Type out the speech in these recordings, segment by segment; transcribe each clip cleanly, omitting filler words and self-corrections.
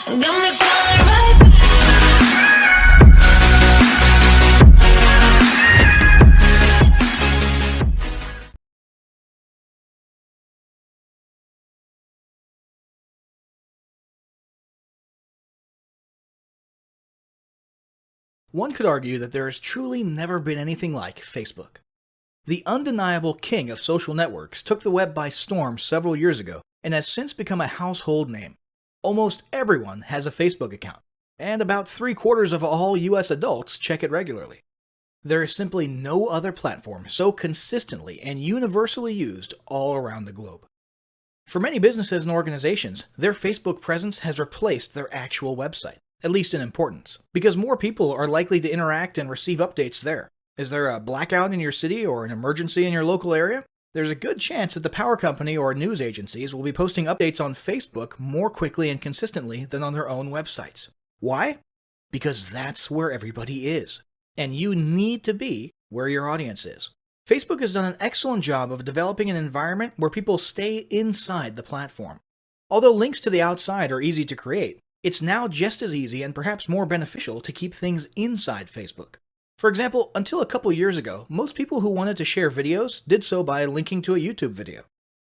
Got me falling right back. One could argue that there has truly never been anything like Facebook. The undeniable king of social networks took the web by storm several years ago and has since become a household name. Almost everyone has a Facebook account, and about 3/4 of all US adults check it regularly. There is simply no other platform so consistently and universally used all around the globe. For many businesses and organizations, their Facebook presence has replaced their actual website, at least in importance, because more people are likely to interact and receive updates there. Is there a blackout in your city or an emergency in your local area? There's a good chance that the power company or news agencies will be posting updates on Facebook more quickly and consistently than on their own websites. Why? Because that's where everybody is, and you need to be where your audience is. Facebook has done an excellent job of developing an environment where people stay inside the platform. Although links to the outside are easy to create, it's now just as easy and perhaps more beneficial to keep things inside Facebook. For example, until a couple years ago, most people who wanted to share videos did so by linking to a YouTube video.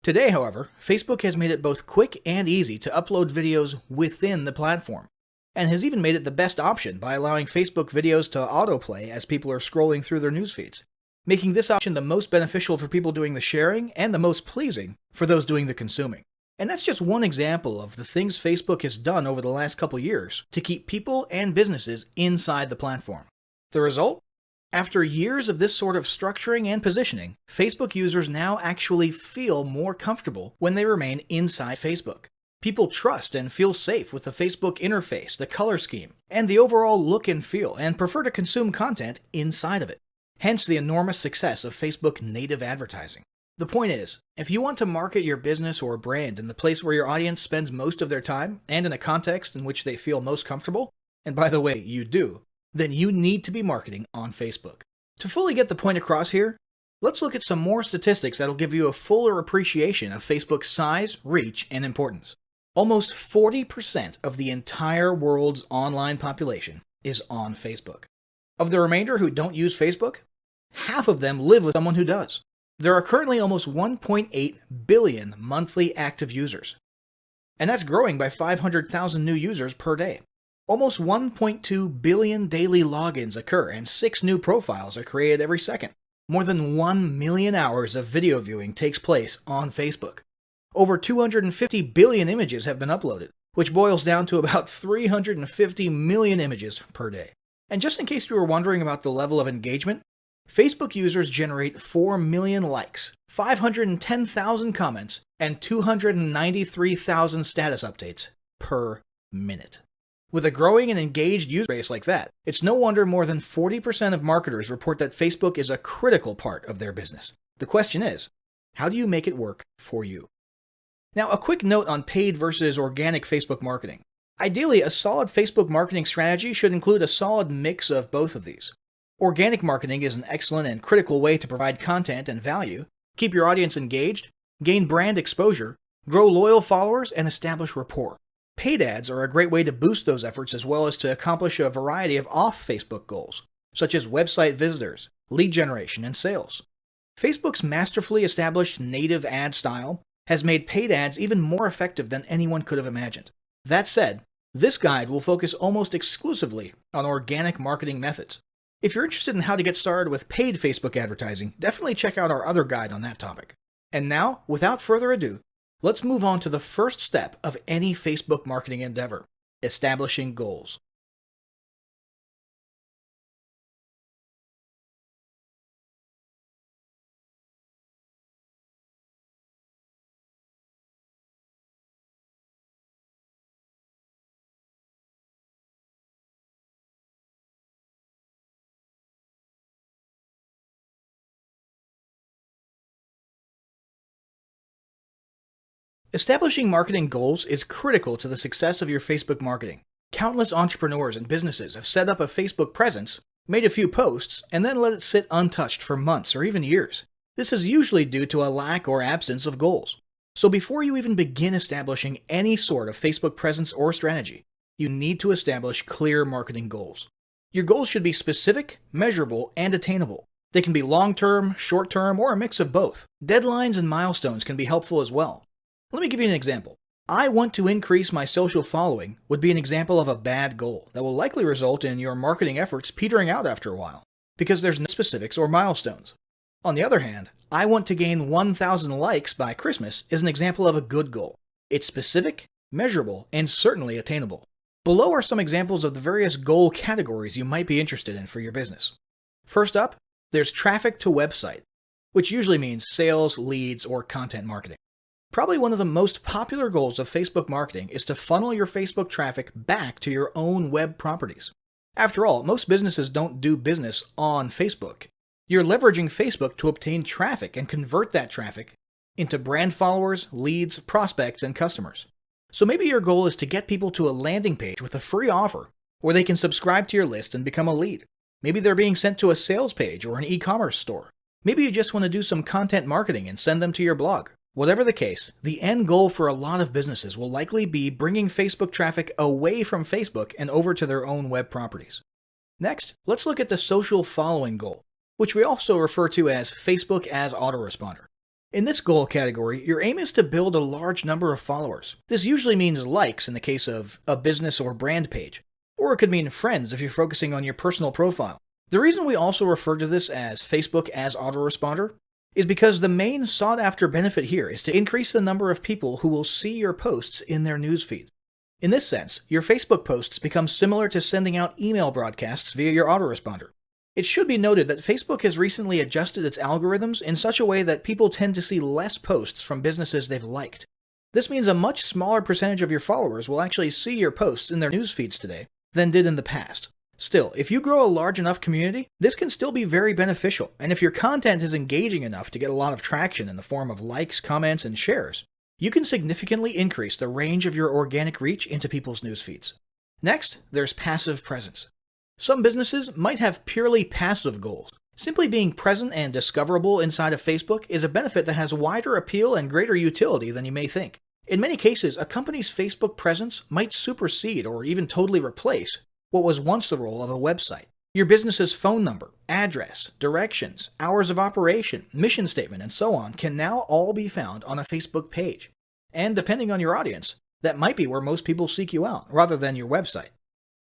Today, however, Facebook has made it both quick and easy to upload videos within the platform, and has even made it the best option by allowing Facebook videos to autoplay as people are scrolling through their news feeds, making this option the most beneficial for people doing the sharing and the most pleasing for those doing the consuming. And that's just one example of the things Facebook has done over the last couple years to keep people and businesses inside the platform. The result? After years of this sort of structuring and positioning, Facebook users now actually feel more comfortable when they remain inside Facebook. People trust and feel safe with the Facebook interface, the color scheme, and the overall look and feel, and prefer to consume content inside of it. Hence the enormous success of Facebook native advertising. The point is, if you want to market your business or brand in the place where your audience spends most of their time and in a context in which they feel most comfortable, and by the way, you do, then you need to be marketing on Facebook. To fully get the point across here, let's look at some more statistics that'll give you a fuller appreciation of Facebook's size, reach, and importance. Almost 40% of the entire world's online population is on Facebook. Of the remainder who don't use Facebook, half of them live with someone who does. There are currently almost 1.8 billion monthly active users, and that's growing by 500,000 new users per day. Almost 1.2 billion daily logins occur, and 6 new profiles are created every second. More than 1 million hours of video viewing takes place on Facebook. Over 250 billion images have been uploaded, which boils down to about 350 million images per day. And just in case you were wondering about the level of engagement, Facebook users generate 4 million likes, 510,000 comments, and 293,000 status updates per minute. With a growing and engaged user base like that, it's no wonder more than 40% of marketers report that Facebook is a critical part of their business. The question is, how do you make it work for you? Now, a quick note on paid versus organic Facebook marketing. Ideally, a solid Facebook marketing strategy should include a solid mix of both of these. Organic marketing is an excellent and critical way to provide content and value, keep your audience engaged, gain brand exposure, grow loyal followers, and establish rapport. Paid ads are a great way to boost those efforts as well as to accomplish a variety of off-Facebook goals, such as website visitors, lead generation, and sales. Facebook's masterfully established native ad style has made paid ads even more effective than anyone could have imagined. That said, this guide will focus almost exclusively on organic marketing methods. If you're interested in how to get started with paid Facebook advertising, definitely check out our other guide on that topic. And now, without further ado, let's move on to the first step of any Facebook marketing endeavor: establishing goals. Establishing marketing goals is critical to the success of your Facebook marketing. Countless entrepreneurs and businesses have set up a Facebook presence, made a few posts, and then let it sit untouched for months or even years. This is usually due to a lack or absence of goals. So before you even begin establishing any sort of Facebook presence or strategy, you need to establish clear marketing goals. Your goals should be specific, measurable, and attainable. They can be long-term, short-term, or a mix of both. Deadlines and milestones can be helpful as well. Let me give you an example. I want to increase my social following would be an example of a bad goal that will likely result in your marketing efforts petering out after a while, because there's no specifics or milestones. On the other hand, I want to gain 1,000 likes by Christmas is an example of a good goal. It's specific, measurable, and certainly attainable. Below are some examples of the various goal categories you might be interested in for your business. First up, there's traffic to website, which usually means sales, leads, or content marketing. Probably one of the most popular goals of Facebook marketing is to funnel your Facebook traffic back to your own web properties. After all, most businesses don't do business on Facebook. You're leveraging Facebook to obtain traffic and convert that traffic into brand followers, leads, prospects, and customers. So maybe your goal is to get people to a landing page with a free offer where they can subscribe to your list and become a lead. Maybe they're being sent to a sales page or an e-commerce store. Maybe you just want to do some content marketing and send them to your blog. Whatever the case, the end goal for a lot of businesses will likely be bringing Facebook traffic away from Facebook and over to their own web properties. Next, let's look at the social following goal, which we also refer to as Facebook as autoresponder. In this goal category, your aim is to build a large number of followers. This usually means likes in the case of a business or brand page, or it could mean friends if you're focusing on your personal profile. The reason we also refer to this as Facebook as autoresponder is because the main sought-after benefit here is to increase the number of people who will see your posts in their newsfeed. In this sense, your Facebook posts become similar to sending out email broadcasts via your autoresponder. It should be noted that Facebook has recently adjusted its algorithms in such a way that people tend to see less posts from businesses they've liked. This means a much smaller percentage of your followers will actually see your posts in their news feeds today than did in the past. Still, if you grow a large enough community, this can still be very beneficial, and if your content is engaging enough to get a lot of traction in the form of likes, comments, and shares, you can significantly increase the range of your organic reach into people's news feeds. Next, there's passive presence. Some businesses might have purely passive goals. Simply being present and discoverable inside of Facebook is a benefit that has wider appeal and greater utility than you may think. In many cases, a company's Facebook presence might supersede or even totally replace what was once the role of a website. Your business's phone number, address, directions, hours of operation, mission statement, and so on can now all be found on a Facebook page. And depending on your audience, that might be where most people seek you out, rather than your website.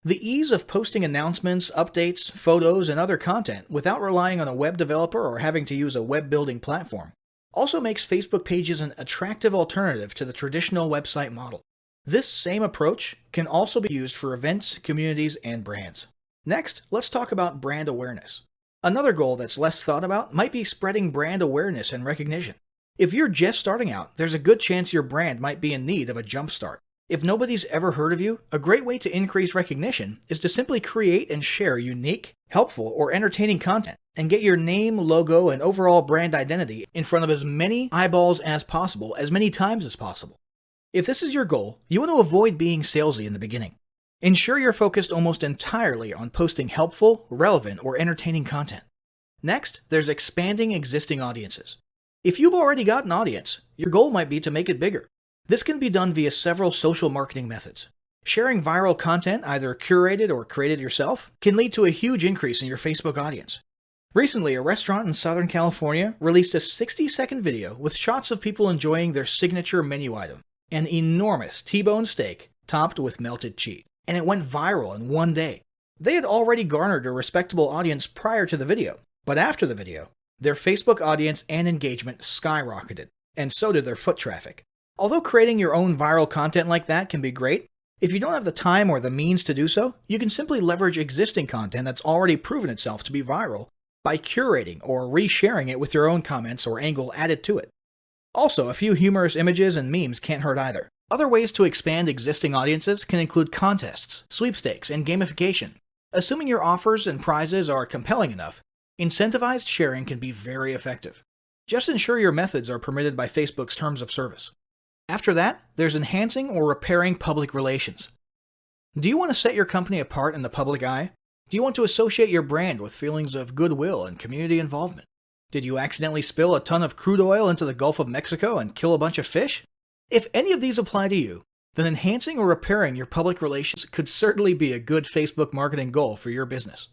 The ease of posting announcements, updates, photos, and other content without relying on a web developer or having to use a web building platform also makes Facebook pages an attractive alternative to the traditional website model. This same approach can also be used for events, communities, and brands. Next, let's talk about brand awareness. Another goal that's less thought about might be spreading brand awareness and recognition. If you're just starting out, there's a good chance your brand might be in need of a jump start. If nobody's ever heard of you, a great way to increase recognition is to simply create and share unique, helpful, or entertaining content and get your name, logo, and overall brand identity in front of as many eyeballs as possible, as many times as possible. If this is your goal, you want to avoid being salesy in the beginning. Ensure you're focused almost entirely on posting helpful, relevant, or entertaining content. Next, there's expanding existing audiences. If you've already got an audience, your goal might be to make it bigger. This can be done via several social marketing methods. Sharing viral content, either curated or created yourself, can lead to a huge increase in your Facebook audience. Recently, a restaurant in Southern California released a 60-second video with shots of people enjoying their signature menu item, an enormous T-bone steak topped with melted cheese, and it went viral in one day. They had already garnered a respectable audience prior to the video, but after the video, their Facebook audience and engagement skyrocketed, and so did their foot traffic. Although creating your own viral content like that can be great, if you don't have the time or the means to do so, you can simply leverage existing content that's already proven itself to be viral by curating or resharing it with your own comments or angle added to it. Also, a few humorous images and memes can't hurt either. Other ways to expand existing audiences can include contests, sweepstakes, and gamification. Assuming your offers and prizes are compelling enough, incentivized sharing can be very effective. Just ensure your methods are permitted by Facebook's terms of service. After that, there's enhancing or repairing public relations. Do you want to set your company apart in the public eye? Do you want to associate your brand with feelings of goodwill and community involvement? Did you accidentally spill a ton of crude oil into the Gulf of Mexico and kill a bunch of fish? If any of these apply to you, then enhancing or repairing your public relations could certainly be a good Facebook marketing goal for your business.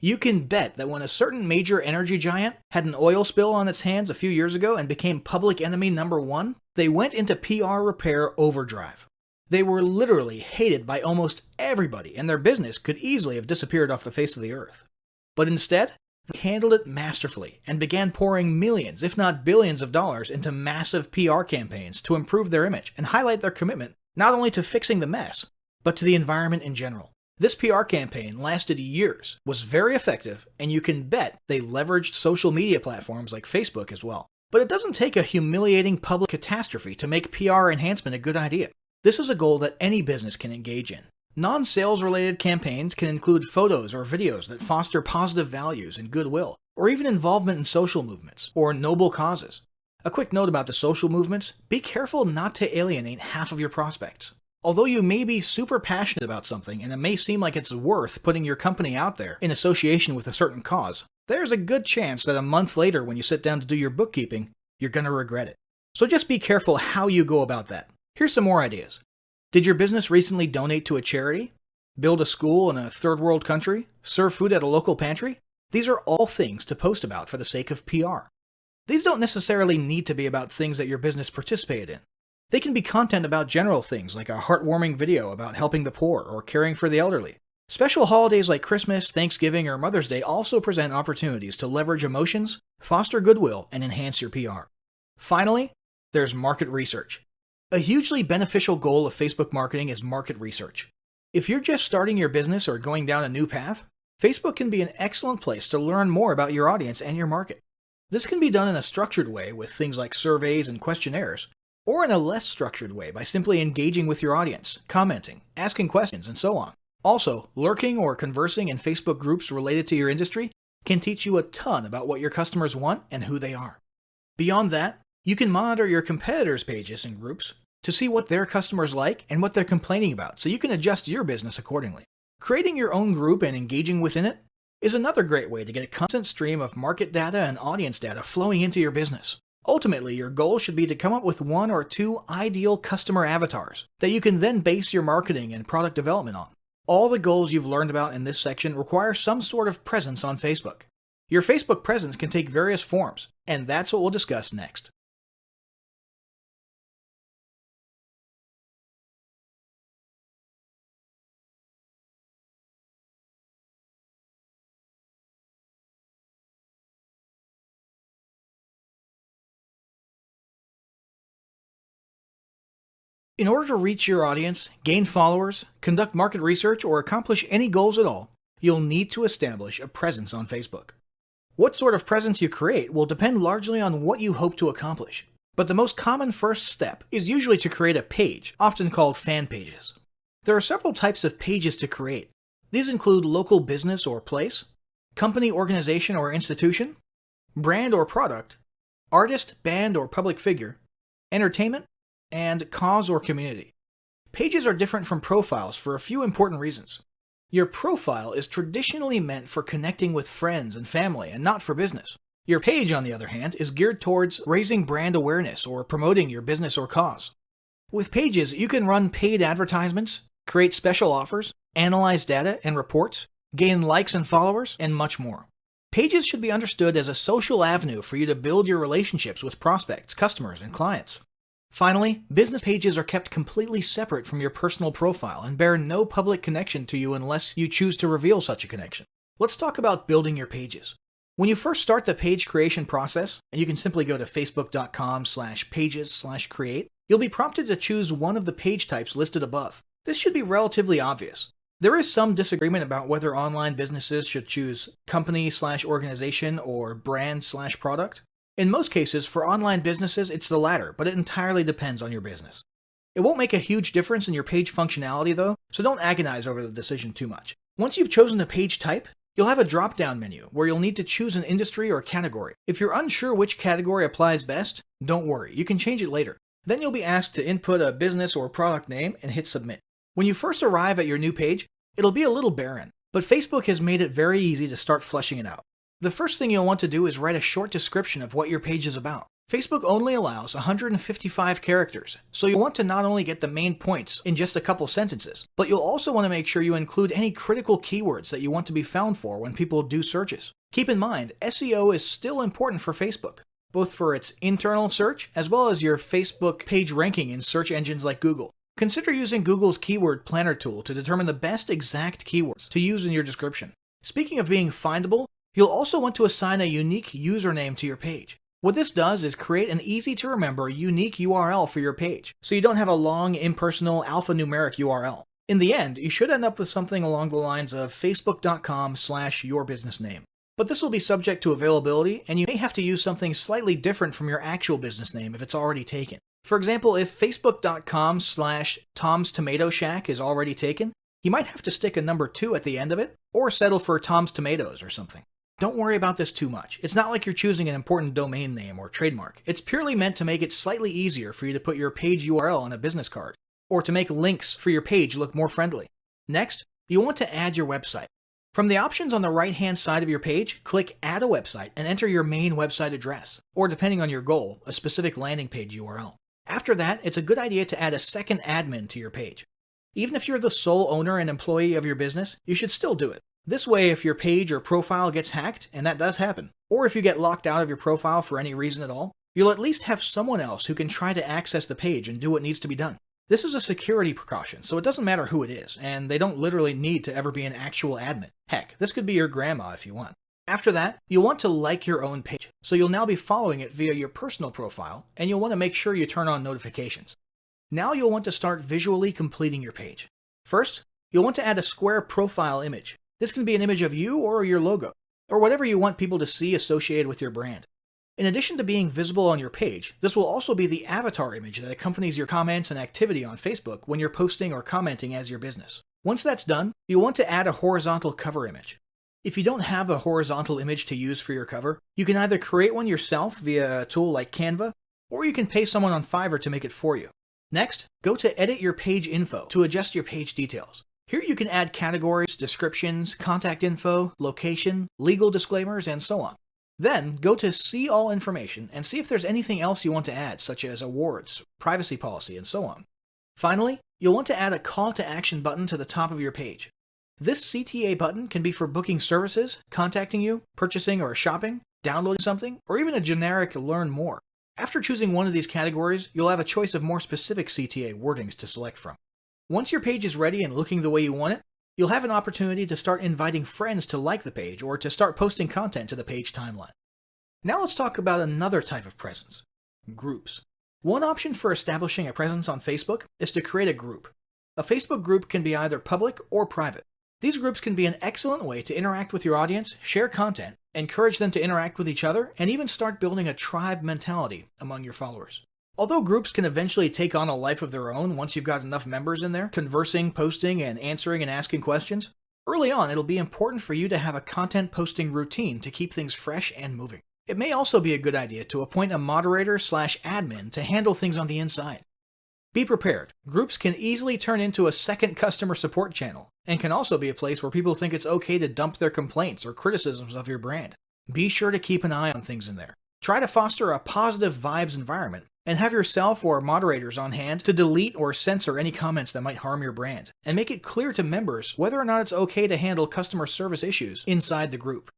You can bet that when a certain major energy giant had an oil spill on its hands a few years ago and became public enemy number one, they went into PR repair overdrive. They were literally hated by almost everybody, and their business could easily have disappeared off the face of the earth. But instead, they handled it masterfully and began pouring millions, if not billions of dollars into massive PR campaigns to improve their image and highlight their commitment not only to fixing the mess, but to the environment in general. This PR campaign lasted years, was very effective, and you can bet they leveraged social media platforms like Facebook as well. But it doesn't take a humiliating public catastrophe to make PR enhancement a good idea. This is a goal that any business can engage in. Non-sales related campaigns can include photos or videos that foster positive values and goodwill, or even involvement in social movements or noble causes. A quick note about the social movements: be careful not to alienate half of your prospects. Although you may be super passionate about something and it may seem like it's worth putting your company out there in association with a certain cause, there's a good chance that a month later when you sit down to do your bookkeeping, you're going to regret it. So just be careful how you go about that. Here's some more ideas. Did your business recently donate to a charity? Build a school in a third world country? Serve food at a local pantry? These are all things to post about for the sake of PR. These don't necessarily need to be about things that your business participated in. They can be content about general things like a heartwarming video about helping the poor or caring for the elderly. Special holidays like Christmas, Thanksgiving, or Mother's Day also present opportunities to leverage emotions, foster goodwill, and enhance your PR. Finally, there's market research. A hugely beneficial goal of Facebook marketing is market research. If you're just starting your business or going down a new path, Facebook can be an excellent place to learn more about your audience and your market. This can be done in a structured way with things like surveys and questionnaires, or in a less structured way by simply engaging with your audience, commenting, asking questions, and so on. Also, lurking or conversing in Facebook groups related to your industry can teach you a ton about what your customers want and who they are. Beyond that, you can monitor your competitors' pages and groups to see what their customers like and what they're complaining about, so you can adjust your business accordingly. Creating your own group and engaging within it is another great way to get a constant stream of market data and audience data flowing into your business. Ultimately, your goal should be to come up with 1 or 2 ideal customer avatars that you can then base your marketing and product development on. All the goals you've learned about in this section require some sort of presence on Facebook. Your Facebook presence can take various forms, and that's what we'll discuss next. In order to reach your audience, gain followers, conduct market research, or accomplish any goals at all, you'll need to establish a presence on Facebook. What sort of presence you create will depend largely on what you hope to accomplish. But the most common first step is usually to create a page, often called fan pages. There are several types of pages to create. These include local business or place, company, organization, or institution, brand or product, artist, band, or public figure, entertainment, and cause or community. Pages are different from profiles for a few important reasons. Your profile is traditionally meant for connecting with friends and family and not for business. Your page, on the other hand, is geared towards raising brand awareness or promoting your business or cause. With pages, you can run paid advertisements, create special offers, analyze data and reports, gain likes and followers, and much more. Pages should be understood as a social avenue for you to build your relationships with prospects, customers, and clients. Finally, business pages are kept completely separate from your personal profile and bear no public connection to you unless you choose to reveal such a connection. Let's talk about building your pages. When you first start the page creation process, and you can simply go to facebook.com/pages/create, you'll be prompted to choose one of the page types listed above. This should be relatively obvious. There is some disagreement about whether online businesses should choose company/organization or brand/product. In most cases, for online businesses, it's the latter, but it entirely depends on your business. It won't make a huge difference in your page functionality though, so don't agonize over the decision too much. Once you've chosen the page type, you'll have a drop-down menu where you'll need to choose an industry or category. If you're unsure which category applies best, don't worry, you can change it later. Then you'll be asked to input a business or product name and hit submit. When you first arrive at your new page, it'll be a little barren, but Facebook has made it very easy to start fleshing it out. The first thing you'll want to do is write a short description of what your page is about. Facebook only allows 155 characters, so you'll want to not only get the main points in just a couple sentences, but you'll also want to make sure you include any critical keywords that you want to be found for when people do searches. Keep in mind, SEO is still important for Facebook, both for its internal search as well as your Facebook page ranking in search engines like Google. Consider using Google's Keyword Planner tool to determine the best exact keywords to use in your description. Speaking of being findable, you'll also want to assign a unique username to your page. What this does is create an easy-to-remember unique URL for your page, so you don't have a long, impersonal, alphanumeric URL. In the end, you should end up with something along the lines of facebook.com/yourbusinessname. But this will be subject to availability, and you may have to use something slightly different from your actual business name if it's already taken. For example, if facebook.com/Tom's Tomato Shack is already taken, you might have to stick a number 2 at the end of it, or settle for Tom's Tomatoes or something. Don't worry about this too much. It's not like you're choosing an important domain name or trademark. It's purely meant to make it slightly easier for you to put your page URL on a business card, or to make links for your page look more friendly. Next, you'll want to add your website. From the options on the right-hand side of your page, click Add a Website and enter your main website address, or depending on your goal, a specific landing page URL. After that, it's a good idea to add a second admin to your page. Even if you're the sole owner and employee of your business, you should still do it. This way, if your page or profile gets hacked, and that does happen, or if you get locked out of your profile for any reason at all, you'll at least have someone else who can try to access the page and do what needs to be done. This is a security precaution, so it doesn't matter who it is, and they don't literally need to ever be an actual admin. Heck, this could be your grandma if you want. After that, you'll want to like your own page, so you'll now be following it via your personal profile, and you'll want to make sure you turn on notifications. Now you'll want to start visually completing your page. First, you'll want to add a square profile image. This can be an image of you or your logo, or whatever you want people to see associated with your brand. In addition to being visible on your page, this will also be the avatar image that accompanies your comments and activity on Facebook when you're posting or commenting as your business. Once that's done, you'll want to add a horizontal cover image. If you don't have a horizontal image to use for your cover, you can either create one yourself via a tool like Canva, or you can pay someone on Fiverr to make it for you. Next, go to Edit Your Page Info to adjust your page details. Here you can add categories, descriptions, contact info, location, legal disclaimers, and so on. Then, go to See All Information and see if there's anything else you want to add, such as awards, privacy policy, and so on. Finally, you'll want to add a call to action button to the top of your page. This CTA button can be for booking services, contacting you, purchasing or shopping, downloading something, or even a generic Learn More. After choosing one of these categories, you'll have a choice of more specific CTA wordings to select from. Once your page is ready and looking the way you want it, you'll have an opportunity to start inviting friends to like the page or to start posting content to the page timeline. Now let's talk about another type of presence: groups. One option for establishing a presence on Facebook is to create a group. A Facebook group can be either public or private. These groups can be an excellent way to interact with your audience, share content, encourage them to interact with each other, and even start building a tribe mentality among your followers. Although groups can eventually take on a life of their own once you've got enough members in there, conversing, posting, and answering and asking questions, early on it'll be important for you to have a content posting routine to keep things fresh and moving. It may also be a good idea to appoint a moderator/admin to handle things on the inside. Be prepared. Groups can easily turn into a second customer support channel, and can also be a place where people think it's okay to dump their complaints or criticisms of your brand. Be sure to keep an eye on things in there. Try to foster a positive vibes environment, and have yourself or moderators on hand to delete or censor any comments that might harm your brand, and make it clear to members whether or not it's okay to handle customer service issues inside the group.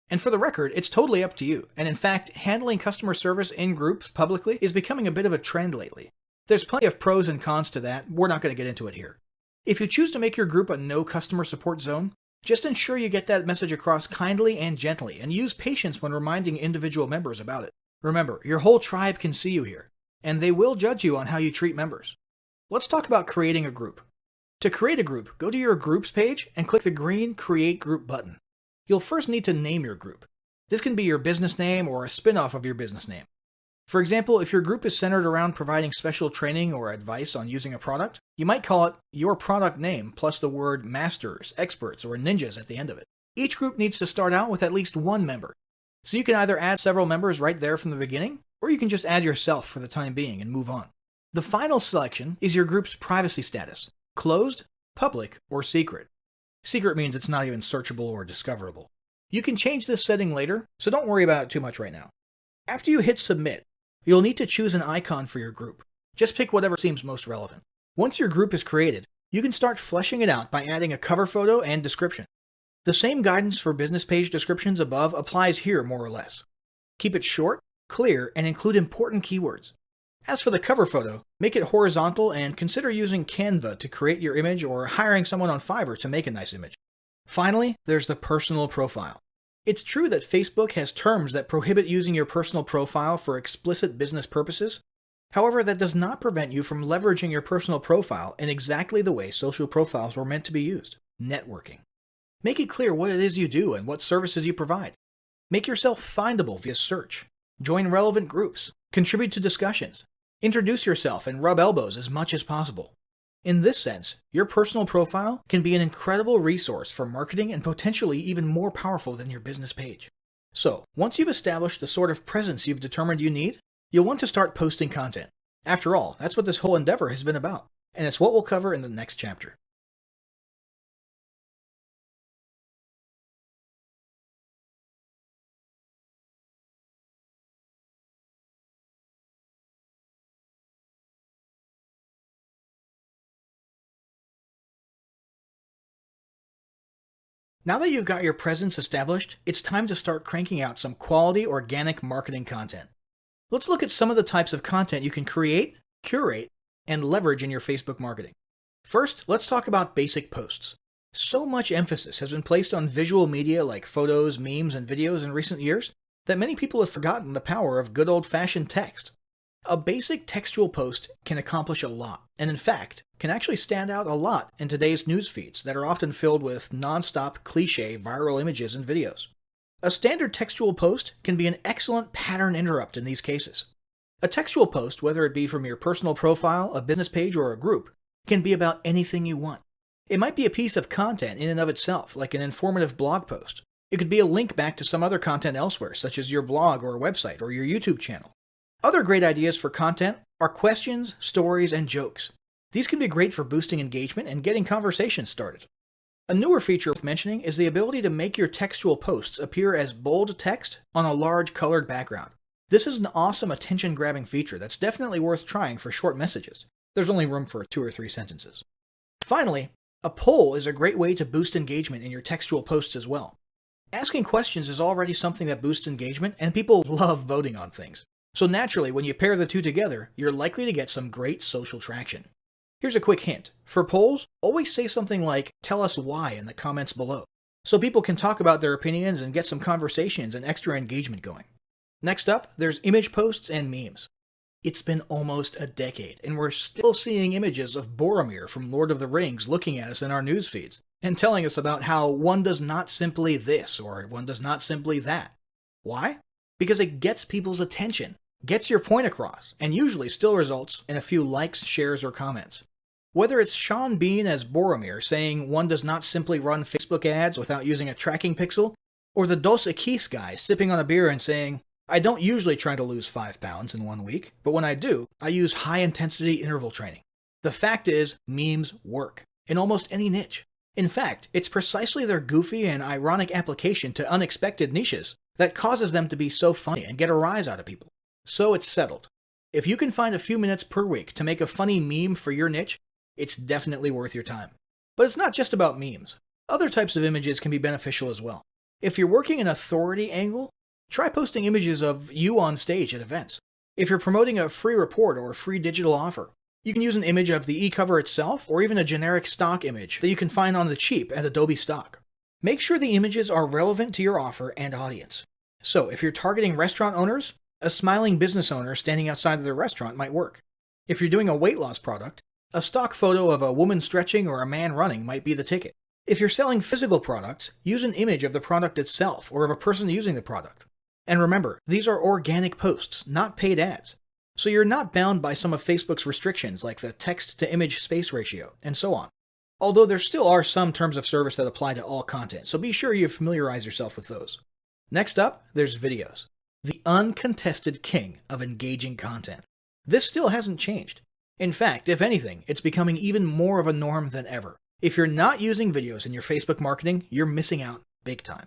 And for the record, it's totally up to you, and in fact, handling customer service in groups publicly is becoming a bit of a trend lately. There's plenty of pros and cons to that, we're not going to get into it here. If you choose to make your group a no customer support zone, just ensure you get that message across kindly and gently, and use patience when reminding individual members about it. Remember, your whole tribe can see you here, and they will judge you on how you treat members. Let's talk about creating a group. To create a group, go to your Groups page and click the green Create Group button. You'll first need to name your group. This can be your business name or a spin-off of your business name. For example, if your group is centered around providing special training or advice on using a product, you might call it Your Product Name plus the word Masters, Experts, or Ninjas at the end of it. Each group needs to start out with at least one member. So you can either add several members right there from the beginning, or you can just add yourself for the time being and move on. The final selection is your group's privacy status: closed, public, or secret. Secret means it's not even searchable or discoverable. You can change this setting later, so don't worry about it too much right now. After you hit submit, You'll need to choose an icon for your group. Just pick whatever seems most relevant. Once your group is created, you can start fleshing it out by adding a cover photo and description. The same guidance for business page descriptions above applies here more or less. Keep it short, clear, and include important keywords. As for the cover photo, make it horizontal and consider using Canva to create your image or hiring someone on Fiverr to make a nice image. Finally, there's the personal profile. It's true that Facebook has terms that prohibit using your personal profile for explicit business purposes. However, that does not prevent you from leveraging your personal profile in exactly the way social profiles were meant to be used: networking. Make it clear what it is you do and what services you provide. Make yourself findable via search. Join relevant groups. Contribute to discussions. Introduce yourself and rub elbows as much as possible. In this sense, your personal profile can be an incredible resource for marketing and potentially even more powerful than your business page. So, once you've established the sort of presence you've determined you need, you'll want to start posting content. After all, that's what this whole endeavor has been about, and it's what we'll cover in the next chapter. Now that you've got your presence established, it's time to start cranking out some quality organic marketing content. Let's look at some of the types of content you can create, curate, and leverage in your Facebook marketing. First, let's talk about basic posts. So much emphasis has been placed on visual media like photos, memes, and videos in recent years that many people have forgotten the power of good old-fashioned text. A basic textual post can accomplish a lot, and in fact, can actually stand out a lot in today's news feeds that are often filled with non-stop cliché viral images and videos. A standard textual post can be an excellent pattern interrupt in these cases. A textual post, whether it be from your personal profile, a business page, or a group, can be about anything you want. It might be a piece of content in and of itself, like an informative blog post. It could be a link back to some other content elsewhere, such as your blog or website or your YouTube channel. Other great ideas for content are questions, stories, and jokes. These can be great for boosting engagement and getting conversations started. A newer feature worth mentioning is the ability to make your textual posts appear as bold text on a large colored background. This is an awesome attention-grabbing feature that's definitely worth trying for short messages. There's only room for 2 or 3 sentences. Finally, a poll is a great way to boost engagement in your textual posts as well. Asking questions is already something that boosts engagement, and people love voting on things. So naturally, when you pair the two together, you're likely to get some great social traction. Here's a quick hint. For polls, always say something like, "Tell us why" in the comments below, so people can talk about their opinions and get some conversations and extra engagement going. Next up, there's image posts and memes. It's been almost a decade, and we're still seeing images of Boromir from Lord of the Rings looking at us in our news feeds, and telling us about how one does not simply this, or one does not simply that. Why? Because it gets people's attention, gets your point across, and usually still results in a few likes, shares, or comments. Whether it's Sean Bean as Boromir saying one does not simply run Facebook ads without using a tracking pixel, or the Dos Equis guy sipping on a beer and saying, "I don't usually try to lose 5 pounds in 1 week, but when I do, I use high-intensity interval training." The fact is, memes work, in almost any niche. In fact, it's precisely their goofy and ironic application to unexpected niches that causes them to be so funny and get a rise out of people. So it's settled. If you can find a few minutes per week to make a funny meme for your niche, it's definitely worth your time. But it's not just about memes. Other types of images can be beneficial as well. If you're working an authority angle, try posting images of you on stage at events. If you're promoting a free report or a free digital offer, you can use an image of the e-cover itself or even a generic stock image that you can find on the cheap at Adobe Stock. Make sure the images are relevant to your offer and audience. So if you're targeting restaurant owners, a smiling business owner standing outside of their restaurant might work. If you're doing a weight loss product, a stock photo of a woman stretching or a man running might be the ticket. If you're selling physical products, use an image of the product itself or of a person using the product. And remember, these are organic posts, not paid ads. So you're not bound by some of Facebook's restrictions like the text-to-image space ratio, and so on. Although there still are some terms of service that apply to all content, so be sure you familiarize yourself with those. Next up, there's videos. The uncontested king of engaging content. This still hasn't changed. In fact, if anything, it's becoming even more of a norm than ever. If you're not using videos in your Facebook marketing, you're missing out big time.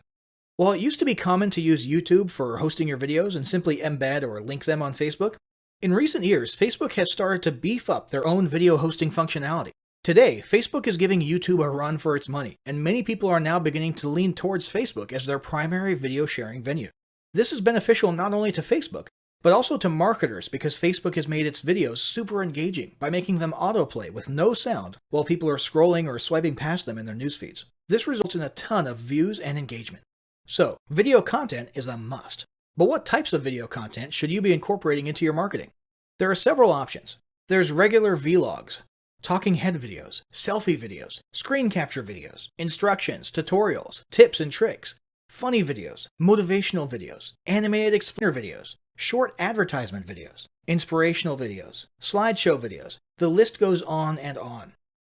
While it used to be common to use YouTube for hosting your videos and simply embed or link them on Facebook, in recent years, Facebook has started to beef up their own video hosting functionality. Today, Facebook is giving YouTube a run for its money, and many people are now beginning to lean towards Facebook as their primary video sharing venue. This is beneficial not only to Facebook, but also to marketers because Facebook has made its videos super engaging by making them autoplay with no sound while people are scrolling or swiping past them in their news feeds. This results in a ton of views and engagement. So, video content is a must. But what types of video content should you be incorporating into your marketing? There are several options. There's regular vlogs, talking head videos, selfie videos, screen capture videos, instructions, tutorials, tips and tricks, funny videos, motivational videos, animated explainer videos, short advertisement videos, inspirational videos, slideshow videos. The list goes on and on.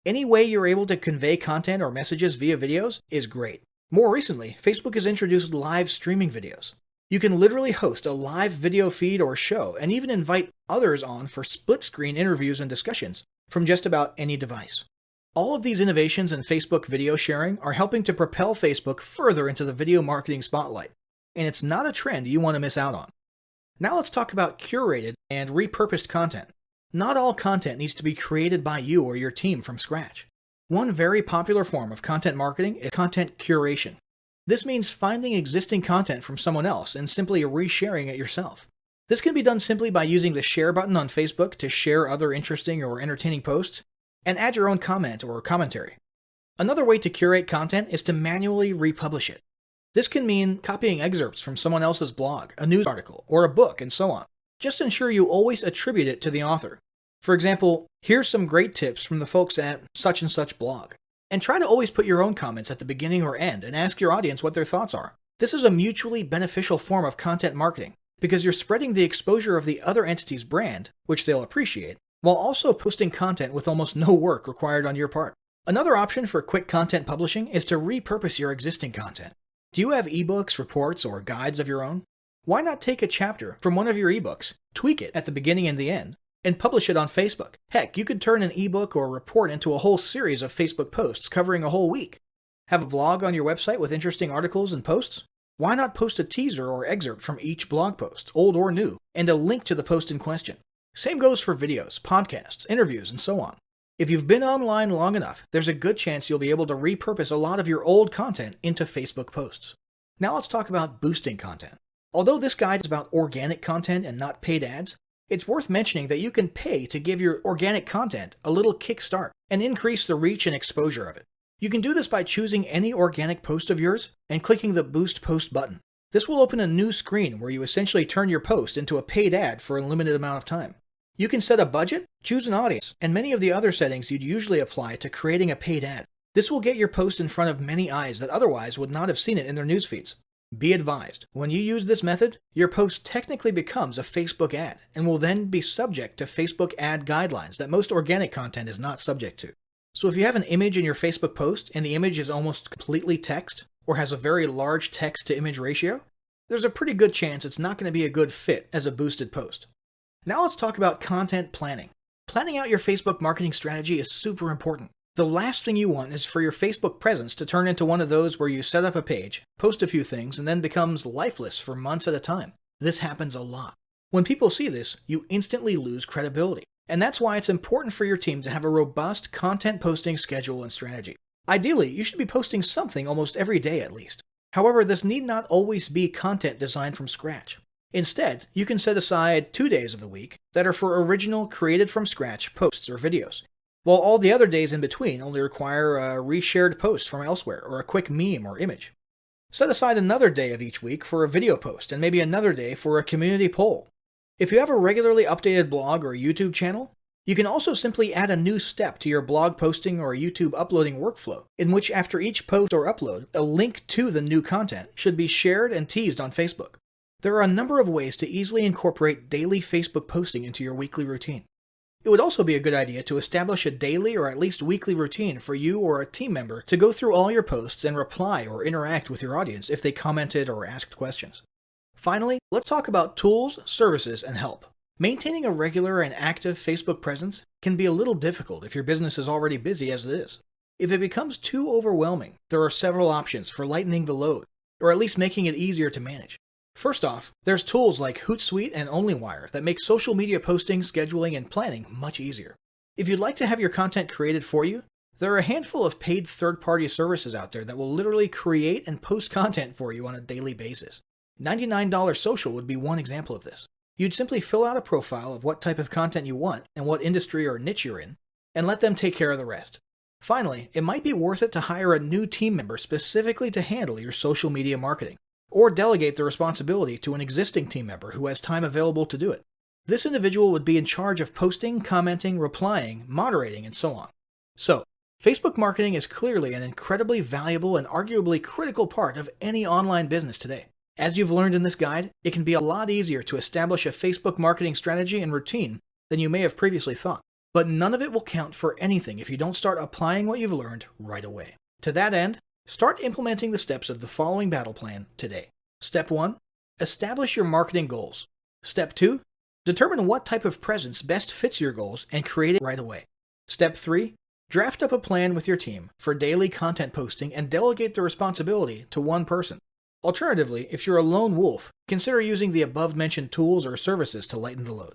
Any way you're able to convey content or messages via videos is great. More recently, Facebook has introduced live streaming videos. You can literally host a live video feed or show and even invite others on for split-screen interviews and discussions from just about any device. All of these innovations in Facebook video sharing are helping to propel Facebook further into the video marketing spotlight, and it's not a trend you want to miss out on. Now let's talk about curated and repurposed content. Not all content needs to be created by you or your team from scratch. One very popular form of content marketing is content curation. This means finding existing content from someone else and simply resharing it yourself. This can be done simply by using the share button on Facebook to share other interesting or entertaining posts and add your own comment or commentary. Another way to curate content is to manually republish it. This can mean copying excerpts from someone else's blog, a news article, or a book, and so on. Just ensure you always attribute it to the author. For example, here's some great tips from the folks at such and such blog. And try to always put your own comments at the beginning or end and ask your audience what their thoughts are. This is a mutually beneficial form of content marketing because you're spreading the exposure of the other entity's brand, which they'll appreciate, while also posting content with almost no work required on your part. Another option for quick content publishing is to repurpose your existing content. Do you have ebooks, reports, or guides of your own? Why not take a chapter from one of your ebooks, tweak it at the beginning and the end, and publish it on Facebook? Heck, you could turn an ebook or report into a whole series of Facebook posts covering a whole week. Have a blog on your website with interesting articles and posts? Why not post a teaser or excerpt from each blog post, old or new, and a link to the post in question? Same goes for videos, podcasts, interviews, and so on. If you've been online long enough, there's a good chance you'll be able to repurpose a lot of your old content into Facebook posts. Now let's talk about boosting content. Although this guide is about organic content and not paid ads, it's worth mentioning that you can pay to give your organic content a little kickstart and increase the reach and exposure of it. You can do this by choosing any organic post of yours and clicking the Boost Post button. This will open a new screen where you essentially turn your post into a paid ad for a limited amount of time. You can set a budget, choose an audience, and many of the other settings you'd usually apply to creating a paid ad. This will get your post in front of many eyes that otherwise would not have seen it in their news feeds. Be advised, when you use this method, your post technically becomes a Facebook ad and will then be subject to Facebook ad guidelines that most organic content is not subject to. So if you have an image in your Facebook post and the image is almost completely text or has a very large text to image ratio, there's a pretty good chance it's not going to be a good fit as a boosted post. Now let's talk about content planning. Planning out your Facebook marketing strategy is super important. The last thing you want is for your Facebook presence to turn into one of those where you set up a page, post a few things, and then becomes lifeless for months at a time. This happens a lot. When people see this, you instantly lose credibility. And that's why it's important for your team to have a robust content posting schedule and strategy. Ideally, you should be posting something almost every day at least. However, this need not always be content designed from scratch. Instead, you can set aside 2 days of the week that are for original, created from scratch posts or videos, while all the other days in between only require a reshared post from elsewhere or a quick meme or image. Set aside another day of each week for a video post and maybe another day for a community poll. If you have a regularly updated blog or YouTube channel, you can also simply add a new step to your blog posting or YouTube uploading workflow, in which after each post or upload, a link to the new content should be shared and teased on Facebook. There are a number of ways to easily incorporate daily Facebook posting into your weekly routine. It would also be a good idea to establish a daily or at least weekly routine for you or a team member to go through all your posts and reply or interact with your audience if they commented or asked questions. Finally, let's talk about tools, services, and help. Maintaining a regular and active Facebook presence can be a little difficult if your business is already busy as it is. If it becomes too overwhelming, there are several options for lightening the load. or at least making it easier to manage. First off, there's tools like Hootsuite and OnlyWire that make social media posting, scheduling, and planning much easier. If you'd like to have your content created for you, there are a handful of paid third-party services out there that will literally create and post content for you on a daily basis. $99 Social would be one example of this. You'd simply fill out a profile of what type of content you want and what industry or niche you're in, and let them take care of the rest. Finally, it might be worth it to hire a new team member specifically to handle your social media marketing, or delegate the responsibility to an existing team member who has time available to do it. This individual would be in charge of posting, commenting, replying, moderating, and so on. So, Facebook marketing is clearly an incredibly valuable and arguably critical part of any online business today. As you've learned in this guide, it can be a lot easier to establish a Facebook marketing strategy and routine than you may have previously thought. But none of it will count for anything if you don't start applying what you've learned right away. To that end, start implementing the steps of the following battle plan today. Step 1. Establish your marketing goals. Step 2. Determine what type of presence best fits your goals and create it right away. Step 3. Draft up a plan with your team for daily content posting and delegate the responsibility to one person. Alternatively, if you're a lone wolf, consider using the above-mentioned tools or services to lighten the load.